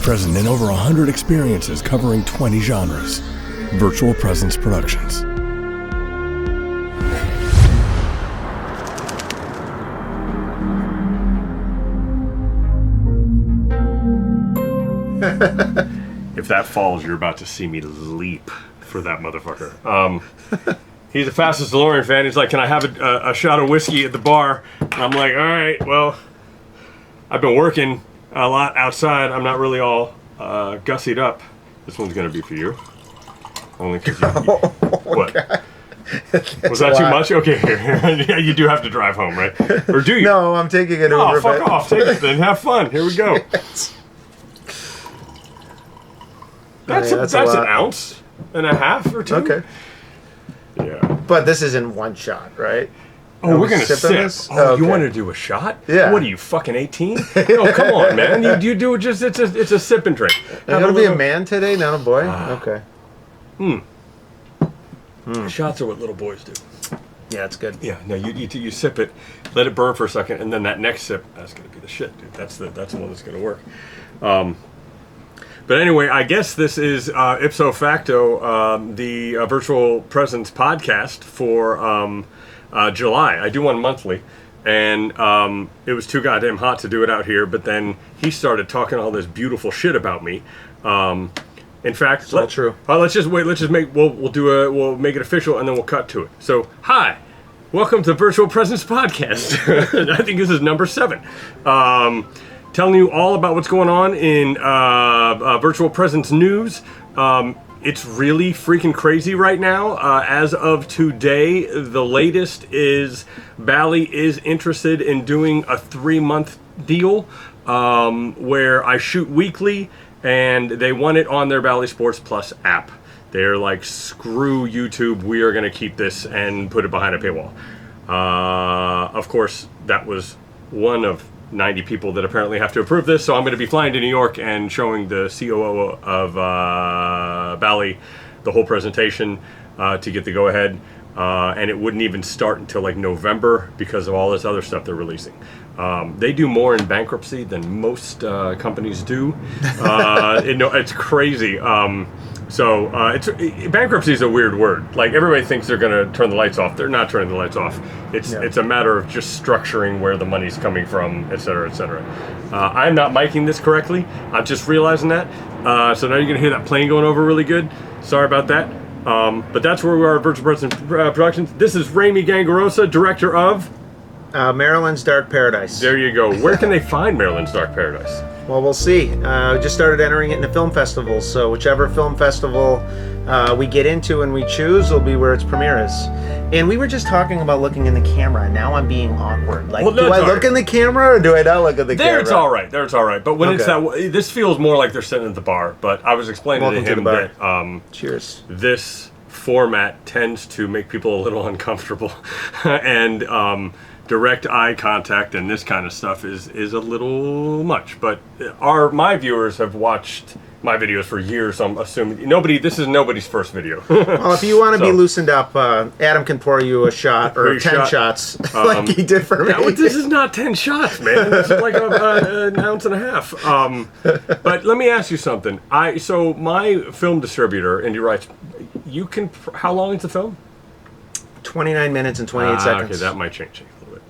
present in over 100 experiences covering 20 genres. Virtual Presence Productions. If that falls, you're about to see me leap for that motherfucker. He's the fastest DeLorean fan. He's like, can I have a shot of whiskey at the bar? And I'm like, all right, well, I've been working a lot outside. I'm not really all gussied up. This one's going to be for you. Only because you... What? Was that too much? Okay, here. Yeah, you do have to drive home, right? Or do you? No, I'm taking it over. Oh, fuck off. Take it then. Have fun. Here we go. Yes. That's an ounce and a half or two. Okay. Yeah. But this isn't one shot, right? Oh, we're going to sip. This? Oh, okay. You want to do a shot? Yeah. What are you, fucking 18? No, come on, man. You do it just, it's a sip and drink. You're going to be a man today, not a boy? Okay. Shots are what little boys do. Yeah, it's good. Yeah, no, you sip it, let it burn for a second, and then that next sip, that's going to be the shit, dude. That's the one that's going to work. But anyway, I guess this is ipso facto the Virtual Presence podcast for July. I do one monthly, and it was too goddamn hot to do it out here. But then he started talking all this beautiful shit about me. In fact, it's all true. Let's just wait. We'll make it official, and then we'll cut to it. So, hi, welcome to Virtual Presence podcast. I think this is number 7. Telling you all about what's going on in Virtual Presence news. It's really freaking crazy right now. As of today, the latest is Bally is interested in doing a 3-month deal where I shoot weekly, and they want it on their Bally Sports Plus app. They're like, screw YouTube, we are going to keep this and put it behind a paywall. Of course, that was one of 90 people that apparently have to approve this, so I'm going to be flying to New York and showing the COO of Bally the whole presentation to get the go-ahead, and it wouldn't even start until like November because of all this other stuff they're releasing. They do more in bankruptcy than most companies do. It's crazy. Bankruptcy is a weird word. Like, everybody thinks they're going to turn the lights off. They're not turning the lights off. It's a matter of just structuring where the money's coming from, et cetera, et cetera. I'm not miking this correctly. I'm just realizing that. So now you're going to hear that plane going over really good. Sorry about that. But that's where we are at Virtual Presence Productions. This is Ramey Gangarosa, director of... Maryland's Dark Paradise. There you go. Where can they find Maryland's Dark Paradise? Well, we'll see. Just started entering it into film festivals, so whichever film festival we get into and we choose will be where its premiere is. And we were just talking about looking in the camera, and now I'm being awkward. Like, do I look in the camera or do I not look at the camera? There it's all right. But when it's that, this feels more like they're sitting at the bar. But I was explaining to him that cheers. This format tends to make people a little uncomfortable, and direct eye contact and this kind of stuff is a little much. But my viewers have watched my videos for years, so I'm assuming this is nobody's first video. Well, if you want to be loosened up, Adam can pour you a shot or 10 shots like he did for me. This is not 10 shots, man. This is like an ounce and a half. But let me ask you something. So my film distributor, and you're right, how long is the film? 29 minutes and 28 seconds. Okay, that might change.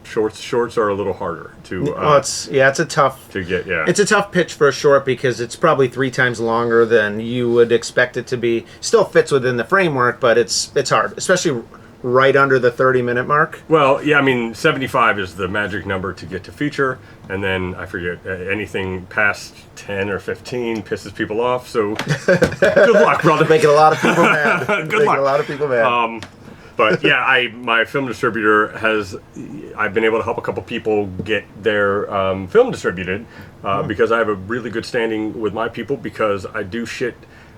Shorts are a little harder to. It's a tough to get. Yeah, it's a tough pitch for a short because it's probably 3 times longer than you would expect it to be. Still fits within the framework, but it's hard, especially right under the 30-minute mark. Well, yeah, I mean 75 is the magic number to get to feature, and then I forget anything past 10 or 15 pisses people off. So good luck, brother. Making a lot of people mad. Good luck. A lot of people mad. But yeah, my film distributor I've been able to help a couple people get their film distributed because I have a really good standing with my people because I do shit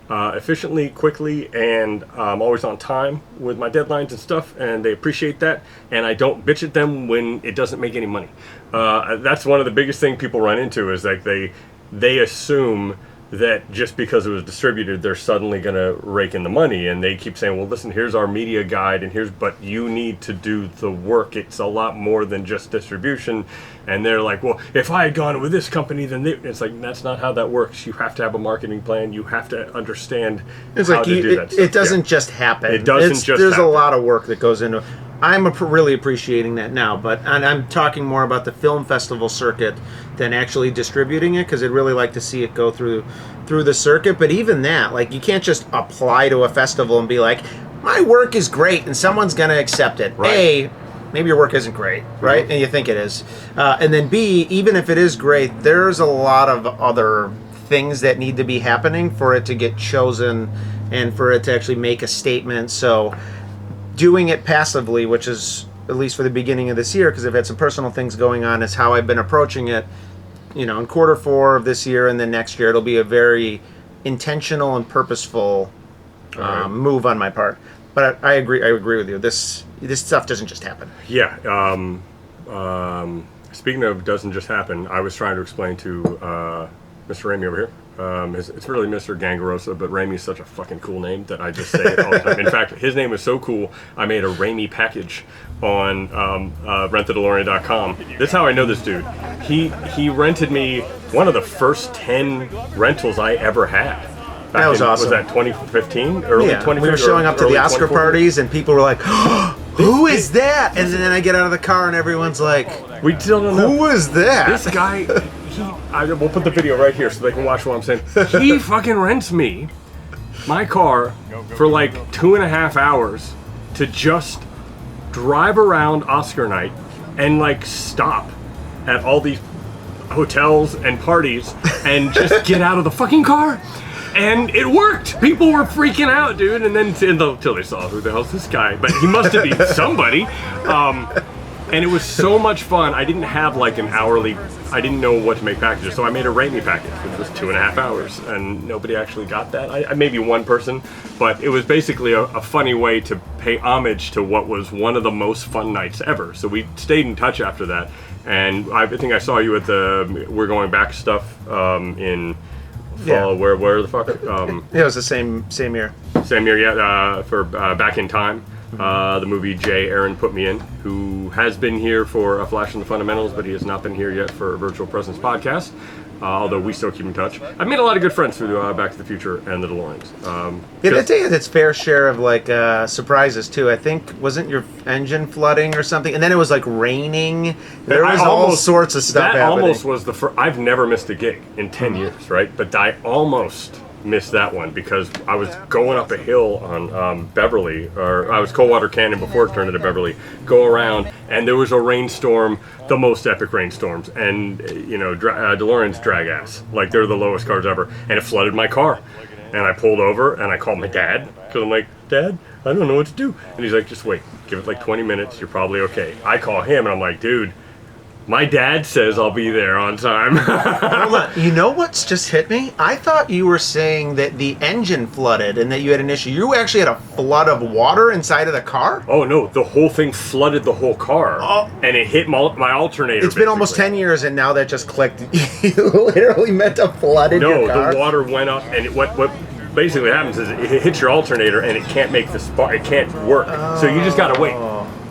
efficiently, quickly, and I'm always on time with my deadlines and stuff, and they appreciate that, and I don't bitch at them when it doesn't make any money. That's one of the biggest things people run into is like they assume that just because it was distributed, they're suddenly going to rake in the money. And they keep saying, well, listen, here's our media guide, but you need to do the work. It's a lot more than just distribution. And they're like, well, if I had gone with this company, then it's like, that's not how that works. You have to have a marketing plan. You have to understand how to do that stuff. It doesn't just happen. It doesn't just There's happen. a lot of work that goes into it. I'm really appreciating that now, and I'm talking more about the film festival circuit than actually distributing it, because I'd really like to see it go through the circuit. But even that, like, you can't just apply to a festival and be like, my work is great, and someone's going to accept it. Right. A, maybe your work isn't great, right? And you think it is. And then B, even if it is great, there's a lot of other things that need to be happening for it to get chosen and for it to actually make a statement. So doing it passively, which is, at least for the beginning of this year, because I've had some personal things going on, is how I've been approaching it. In Q4 of this year and then next year, it'll be a very intentional and purposeful move on my part. But I agree with you. This stuff doesn't just happen. Yeah. Speaking of doesn't just happen, I was trying to explain to Mr. Ramey over here. It's really Mr. Gangarosa, but Ramey's such a fucking cool name that I just say it all the time. In fact, his name is so cool, I made a Ramey package on rentthedeleorian.com. That's how I know this dude. He rented me one of the first 10 rentals I ever had. That was awesome. Was that 2015? Early 2015? We were showing up to the Oscar parties, and people were like, who is that? And then I get out of the car, and everyone's like, we still don't know. Who is that? This guy, we'll put the video right here so they can watch what I'm saying. He fucking rents me my car for like 2.5 hours to just drive around Oscar night and like stop at all these hotels and parties and just get out of the fucking car. And it worked. People were freaking out, dude. And then until they saw, who the hell's this guy? But he must have been somebody. And it was so much fun. I didn't have like an hourly, I didn't know what to make packages. So I made a rate me package, which was 2.5 hours. And nobody actually got that. Maybe one person. But it was basically a funny way to pay homage to what was one of the most fun nights ever. So we stayed in touch after that. And I think I saw you at the We're Going Back stuff in... Yeah. Where the fuck? It was the same year. Same year, yeah. For Back in Time, the movie Jay Aaron put me in, who has been here for A Flash in the Fundamentals, but he has not been here yet for a Virtual Presence podcast. Although we still keep in touch. I've made a lot of good friends through Back to the Future and the DeLoreans. I'd say its fair share of like surprises too. I think, wasn't your engine flooding or something? And then it was like raining. There was all sorts of stuff happening. That almost was the first. I've never missed a gig in 10 years, right? But I almost missed that one because I was going up a hill on Beverly, or I was Coldwater Canyon before it turned into Beverly, go around, and there was a rainstorm, the most epic rainstorms, and DeLoreans drag ass, like they're the lowest cars ever, and it flooded my car, and I pulled over and I called my dad because I'm like, Dad, I don't know what to do, and he's like, just wait, give it like 20 minutes, you're probably okay. I call him and I'm like, dude, my dad says I'll be there on time. Hold on. You know what's just hit me? I thought you were saying that the engine flooded and that you had an issue. You actually had a flood of water inside of the car? Oh, no. The whole thing flooded the whole car. And it hit my alternator. It's been almost 10 years, and now that just clicked. You literally meant to flood your car? No, the water went up, and what basically happens is it hits your alternator, and it can't make the spark. It can't work. So you just got to wait.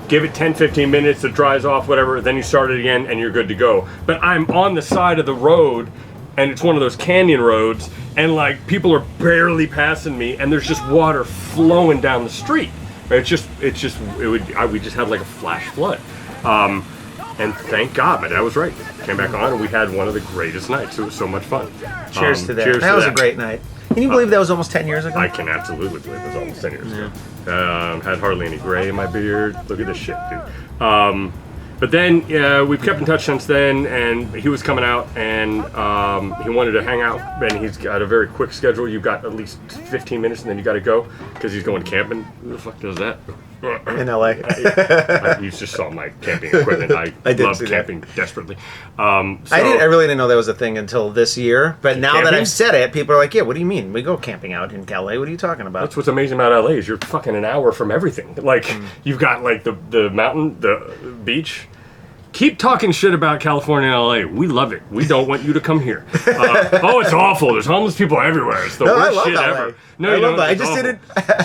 Give it 10-15 minutes, it dries off, whatever, then you start it again and you're good to go. But I'm on the side of the road, and it's one of those canyon roads, and like people are barely passing me, and there's just water flowing down the street. We just had like a flash flood. And thank God, my dad was right. Came back on, and we had one of the greatest nights. It was so much fun. Cheers to that. That was a great night. Can you believe that was almost 10 years ago? I can absolutely believe it was almost 10 years ago. Had hardly any gray in my beard. Look at this shit, dude. But then we've kept in touch since then, and he was coming out, and he wanted to hang out, and he's got a very quick schedule. You've got at least 15 minutes, and then you got to go, because he's going camping. Who the fuck does that? In LA. You just saw my camping equipment. I love camping desperately. I really didn't know that was a thing until this year, but now that I've said it, people are like, yeah, what do you mean? We go camping out in LA. What are you talking about? That's what's amazing about LA is you're fucking an hour from everything. Like, you've got like the mountain, the beach, keep talking shit about California and LA. We love it. We don't want you to come here. Oh, it's awful. There's homeless people everywhere. It's the worst shit ever. No, I you love don't. that. I It's just awful. didn't.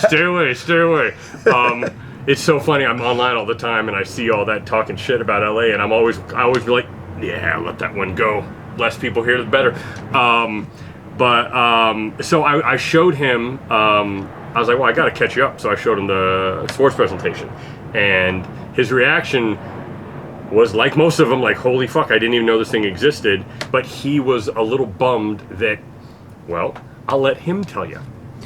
Stay away. Stay away. It's so funny. I'm online all the time, and I see all that talking shit about LA, and I always be like, yeah, let that one go. Less people here, the better. So I showed him. I was like, well, I got to catch you up. So I showed him the sports presentation, and his reaction was like most of them, like, holy fuck, I didn't even know this thing existed. But he was a little bummed that, well, I'll let him tell you.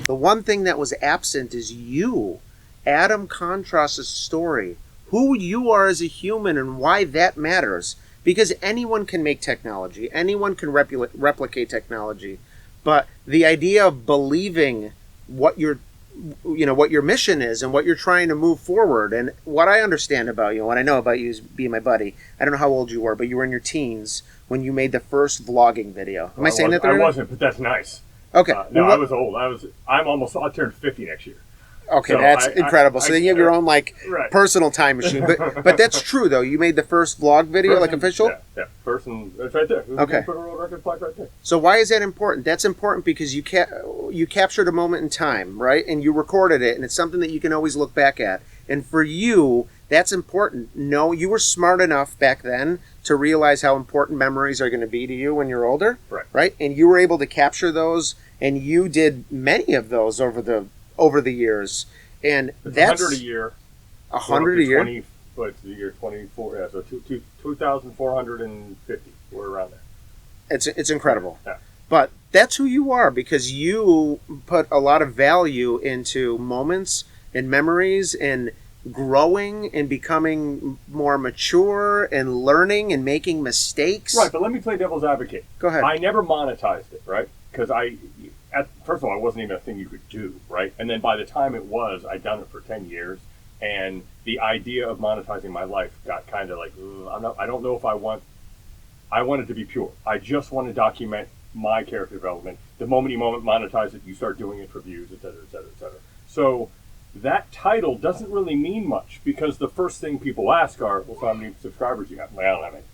The one thing that was absent is you. Adam Contrast's story. Who you are as a human and why that matters. Because anyone can make technology. Anyone can replicate technology. But the idea of believing what your mission is and what you're trying to move forward, and what I understand about you, what I know about you is being my buddy. I don't know how old you were, but you were in your teens when you made the first vlogging video. Am I saying that? I wasn't, but that's nice. Okay. No, I was old. I'll turn 50 next year. Okay, So that's incredible. So then you have your own right. personal time machine. But that's true though. You made the first vlog video, official. Yeah. First, and it's right there. Okay. Put a world record plaque right there. So why is that important? That's important because you captured a moment in time, right? And you recorded it, and it's something that you can always look back at. And for you, that's important. No, you were smart enough back then to realize how important memories are going to be to you when you're older, right? And you were able to capture those, and you did many of those over the years, and it's that's 100 a year. 100 a year. But the year 24, yeah, so 2,450. We're around there. It's incredible. Yeah. But that's who you are because you put a lot of value into moments and memories and growing and becoming more mature and learning and making mistakes. Right, but let me play devil's advocate. Go ahead. I never monetized it, right? Because first of all, it wasn't even a thing you could do, right? And then by the time it was, I'd done it for 10 years, and the idea of monetizing my life got kind of like, I don't know if I want it to be pure. I just want to document my character development. The moment you monetize it, you start doing it for views, et cetera, et cetera, et cetera. So that title doesn't really mean much because the first thing people ask are, well, so how many subscribers you have? I'm like, I don't have any.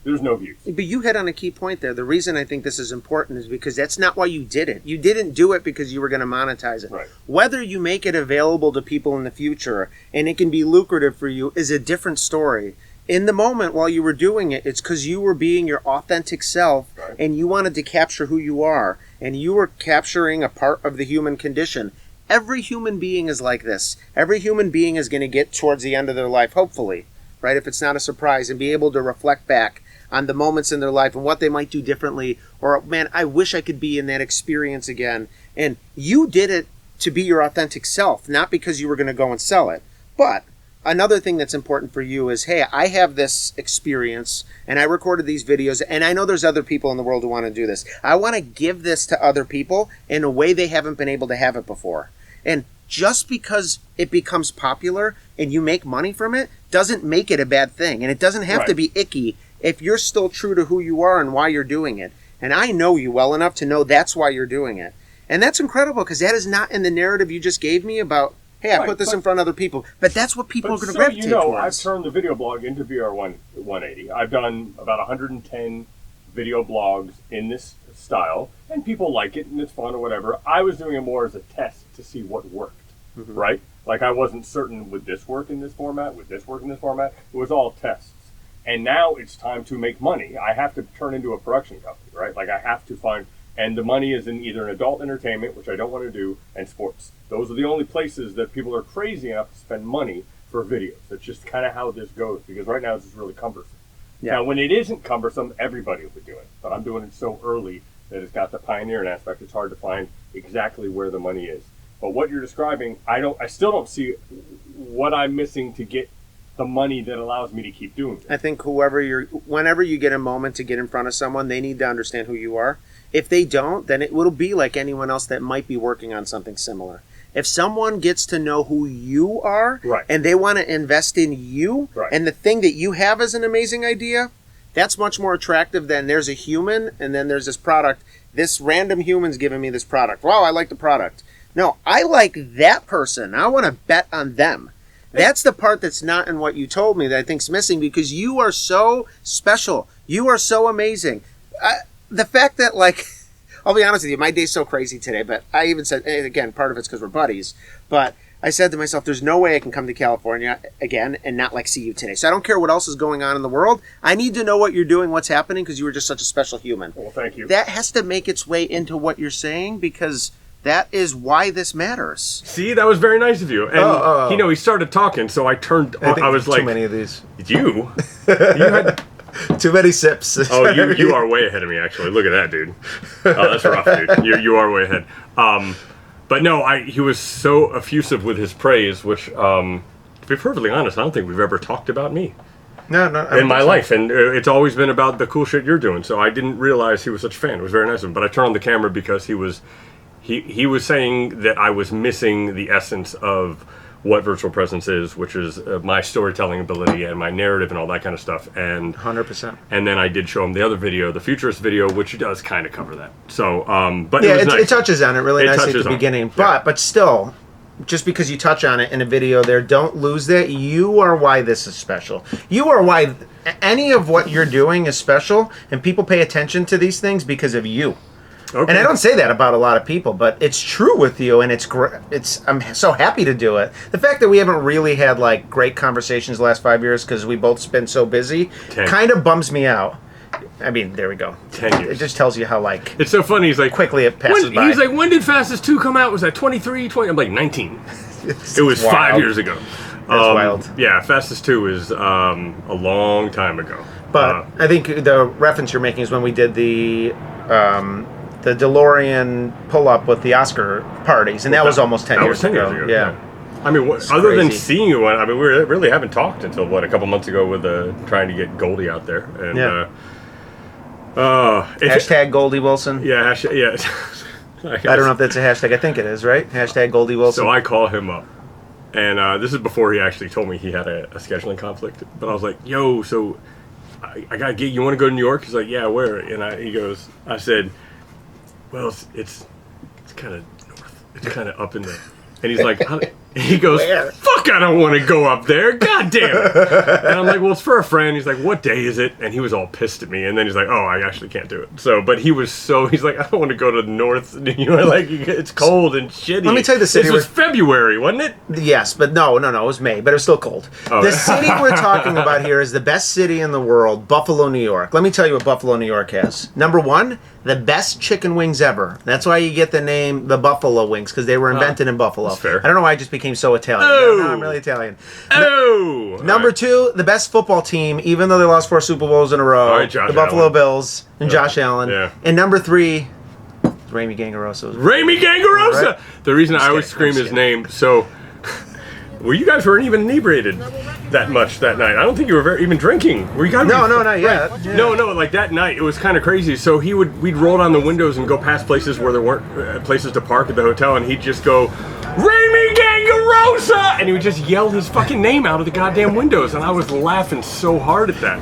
There's no views. But you hit on a key point there. The reason I think this is important is because that's not why you did it. You didn't do it because you were going to monetize it. Right. Whether you make it available to people in the future and it can be lucrative for you is a different story. In the moment while you were doing it, it's because you were being your authentic self, right, and you wanted to capture who you are, and you were capturing a part of the human condition. Every human being is like this. Every human being is going to get towards the end of their life, hopefully, right, if it's not a surprise, and be able to reflect back on the moments in their life and what they might do differently, or, man, I wish I could be in that experience again. And you did it to be your authentic self, not because you were going to go and sell it. But another thing that's important for you is, hey, I have this experience, and I recorded these videos, and I know there's other people in the world who want to do this. I want to give this to other people in a way they haven't been able to have it before. And just because it becomes popular and you make money from it doesn't make it a bad thing. And it doesn't have to be icky if you're still true to who you are and why you're doing it. And I know you well enough to know that's why you're doing it. And that's incredible because that is not in the narrative you just gave me about, hey, I put this in front of other people. But that's what people are going to gravitate towards. I've turned the video blog into VR180. I've done about 110 video blogs in this style, and people like it, and it's fun or whatever. I was doing it more as a test to see what worked, right? Like I wasn't certain, would this work in this format? Would this work in this format? It was all tests. And now it's time to make money. I have to turn into a production company, right? Like I have to find, and the money is in either an adult entertainment, which I don't want to do, and sports. Those are the only places that people are crazy enough to spend money for videos. That's just kind of how this goes, because right now it's just really cumbersome. Yeah. Now, when it isn't cumbersome, everybody will be doing it. But I'm doing it so early that it's got the pioneering aspect. It's hard to find exactly where the money is. But what you're describing, I still don't see what I'm missing to get the money that allows me to keep doing it. I think whenever you get a moment to get in front of someone, they need to understand who you are. If they don't, then it will be like anyone else that might be working on something similar. If someone gets to know who you are, and they want to invest in you, and the thing that you have is an amazing idea, that's much more attractive than there's a human and then there's this product. This random human's giving me this product. Wow, I like the product. No, I like that person. I want to bet on them. That's the part that's not in what you told me that I think's missing, because you are so special. You are so amazing. The fact that, like, I'll be honest with you, my day's so crazy today, but I even said, and again, part of it's because we're buddies, but I said to myself, there's no way I can come to California again and not, like, see you today. So I don't care what else is going on in the world. I need to know what you're doing, what's happening, because you were just such a special human. Well, thank you. That has to make its way into what you're saying, because that is why this matters. See, that was very nice of you. And, he started talking, so I turned, I was like... too many of these. You? You had... Too many sips. Oh, you are way ahead of me, actually. Look at that, dude. Oh, that's rough, dude. You are way ahead. But no, he was so effusive with his praise, which, to be perfectly honest, I don't think we've ever talked about me. No. In my life, and it's always been about the cool shit you're doing. So I didn't realize he was such a fan. It was very nice of him. But I turned on the camera because he was saying that I was missing the essence of what virtual presence is, which is my storytelling ability and my narrative and all that kind of stuff. And 100%. And then I did show him the other video, the futurist video, which does kind of cover that. So, but yeah, it was nice. It touches on it really nicely at the beginning. But still, just because you touch on it in a video there, don't lose that. You are why this is special. You are why any of what you're doing is special, and people pay attention to these things because of you. Okay. And I don't say that about a lot of people, but it's true with you, and I'm so happy to do it. The fact that we haven't really had like great conversations the last 5 years because we both been so busy kind of bums me out. I mean, there we go. 10 years. It just tells you how, like... It's so funny. He's like... Quickly it passes by. He's like, when did Fastest 2 come out? Was that 23, 20? I'm like, 19. It was wild. 5 years ago. That's wild. Yeah, Fastest 2 is a long time ago. But I think the reference you're making is when we did the DeLorean pull-up with the Oscar parties, and that was almost 10 years ago. That was 10 years ago. Yeah. I mean, other than seeing you, I mean, we really haven't talked until, a couple months ago with trying to get Goldie out there. And, hashtag Goldie Wilson. Yeah, yeah. I don't know if that's a hashtag. I think it is, right? Hashtag Goldie Wilson. So I call him up. And this is before he actually told me he had a scheduling conflict. But I was like, yo, so I got a gig. You want to go to New York? He's like, yeah, where? And I said, well, it's kind of north. It's kind of up in the... And he's like, he goes, fuck, I don't want to go up there. God damn it. And I'm like, well, it's for a friend. He's like, what day is it? And he was all pissed at me. And then he's like, oh, I actually can't do it. So, but he's like, I don't want to go to the north. Like, it's cold and shitty. Let me tell you the city. This was February, wasn't it? Yes, but no, it was May, but it was still cold. Oh. The city we're talking about here is the best city in the world, Buffalo, New York. Let me tell you what Buffalo, New York has. Number one, the best chicken wings ever. That's why you get the name the Buffalo Wings, because they were invented in Buffalo. That's fair. I don't know why I just became so Italian. Oh. No, I'm really Italian. Number two, the best football team, even though they lost 4 Super Bowls in a row. The Buffalo Bills and Josh Allen. Yeah. And number 3, Ramey Gangarosa. Ramey Gangarosa! Right? The reason I always scream his name, so... Well, you guys weren't even inebriated that much that night. I don't think you were even drinking. Were you guys? No, not yet. Right. Yeah. No, like that night, it was kind of crazy. So we'd roll down the windows and go past places where there weren't places to park at the hotel, and he'd just go, Ramey Gangarosa! And he would just yell his fucking name out of the goddamn windows, and I was laughing so hard at that.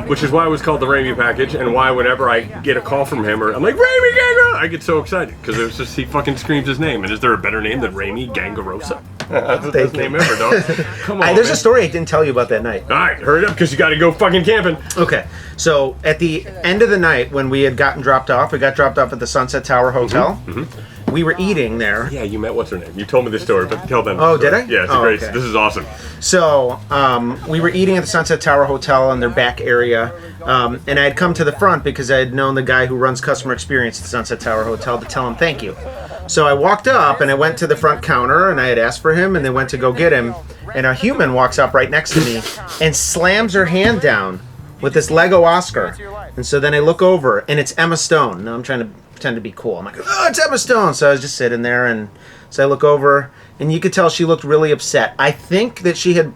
Which is why it was called the Ramey package, and why whenever I get a call from him, or I'm like, Ramey Gangarosa! I get so excited, because it was just, he fucking screams his name. And is there a better name than Ramey Gangarosa? That's the best name ever, dog. Come on, there's a story I didn't tell you about that night. All right, hurry up, because you got to go fucking camping. Okay, so at the end of the night, when we had gotten dropped off, we got dropped off at the Sunset Tower Hotel. Mm-hmm. We were eating there. Yeah, you met what's her name? You told me this story, but tell them. Oh, did I? Yeah, it's great. Okay. This is awesome. So we were eating at the Sunset Tower Hotel in their back area, and I had come to the front because I had known the guy who runs customer experience at the Sunset Tower Hotel to tell him thank you. So I walked up and I went to the front counter and I had asked for him, and they went to go get him, and a human walks up right next to me and slams her hand down with this Lego Oscar. And so then I look over and it's Emma Stone. Now I'm trying to pretend to be cool. I'm like, oh, it's Emma Stone. So I was just sitting there, and so I look over, and you could tell she looked really upset. I think that she had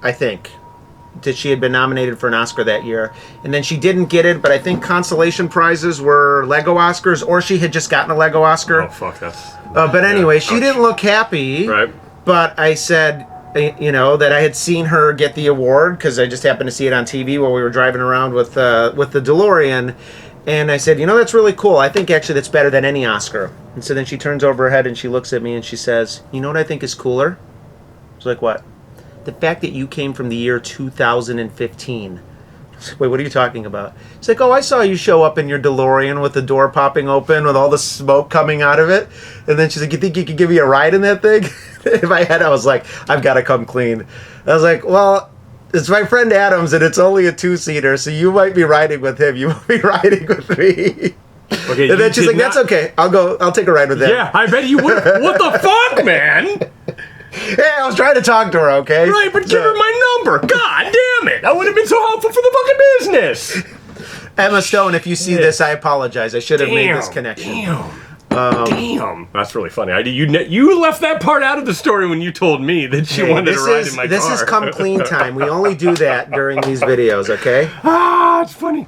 been nominated for an Oscar that year, and then she didn't get it, but I think consolation prizes were Lego Oscars, or she had just gotten a Lego Oscar. Oh, fuck, that's... but anyway, she didn't look happy. Right. But I said, that I had seen her get the award, because I just happened to see it on TV while we were driving around with the DeLorean. And I said, that's really cool. I think actually that's better than any Oscar. And so then she turns over her head and she looks at me and she says, you know what I think is cooler? I was like, what? the fact that you came from the year 2015. Wait, what are you talking about? It's like, oh, I saw you show up in your DeLorean with the door popping open with all the smoke coming out of it. And then she's like, you think you could give me a ride in that thing? In my head, I was like, I've got to come clean. I was like, well, it's my friend Adam's and it's only a 2-seater, so you might be riding with him. You won't be riding with me. Okay, and then she's like, that's okay. I'll take a ride with him. Yeah, I bet you would. What the fuck, man? Hey, I was trying to talk to her, okay? Right, but give her my number. God damn it. That would have been so helpful for the fucking business. Emma Stone, if you see this, I apologize. I should have made this connection. Damn. That's really funny. You left that part out of the story when you told me that she wanted to ride in my car. This is come clean time. We only do that during these videos, okay? It's funny.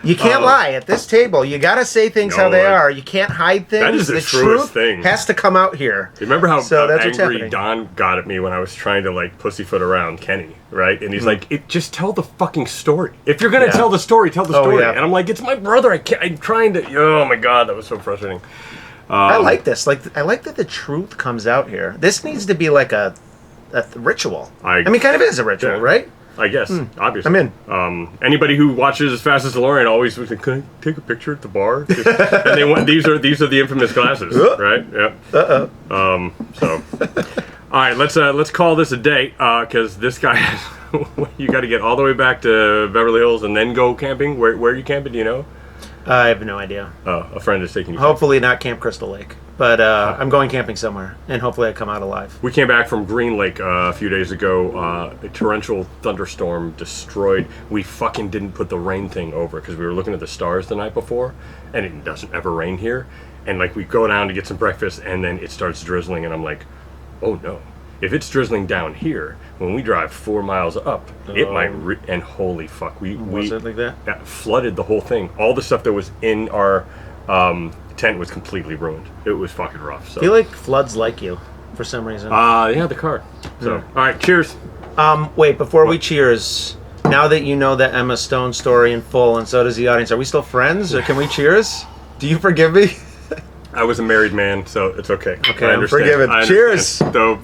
You can't lie at this table. You got to say things how they are. You can't hide things. That is the truest truth thing. Has to come out here. Remember how that's angry Don got at me when I was trying to like pussyfoot around Kenny, right? And he's like, just tell the fucking story. If you're gonna tell the story, tell the story. And I'm like, it's my brother. I'm trying to. Oh my god, that was so frustrating. I like this. I like that the truth comes out here. This needs to be like a ritual. I mean, kind of is a ritual, right? I guess, obviously. I'm in. Anybody who watches As Fast as DeLorean always was like, can I take a picture at the bar? And they went, these are the infamous glasses, right? Yep. So, all right, let's call this a day, because this guy, you got to get all the way back to Beverly Hills and then go camping. Where are you camping? Do you know? I have no idea. Oh, a friend is taking you. Hopefully not Camp Crystal Lake. But I'm going camping somewhere, and hopefully I come out alive. We came back from Green Lake a few days ago. A torrential thunderstorm destroyed. We fucking didn't put the rain thing over because we were looking at the stars the night before, and it doesn't ever rain here. And like we go down to get some breakfast, and then it starts drizzling, and I'm like, oh no. If it's drizzling down here, when we drive 4 miles up, it might. And holy fuck, was it like that? That flooded the whole thing. All the stuff that was in our tent was completely ruined. It was fucking rough. So. I feel like floods like you for some reason. Yeah, the car. So, all right, cheers. Wait, before we cheers, now that you know the Emma Stone story in full, and so does the audience, are we still friends, or can we cheers? Do you forgive me? I was a married man, so it's okay. Okay, I'm forgiven. Cheers. Though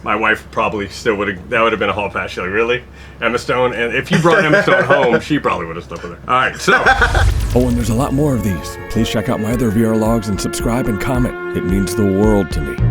my wife probably still would have. That would have been a hall pass. She's like, really, Emma Stone? And if you brought Emma Stone home, she probably would have slept with her. All right, so. Oh, and there's a lot more of these. Please check out my other VR logs and subscribe and comment. It means the world to me.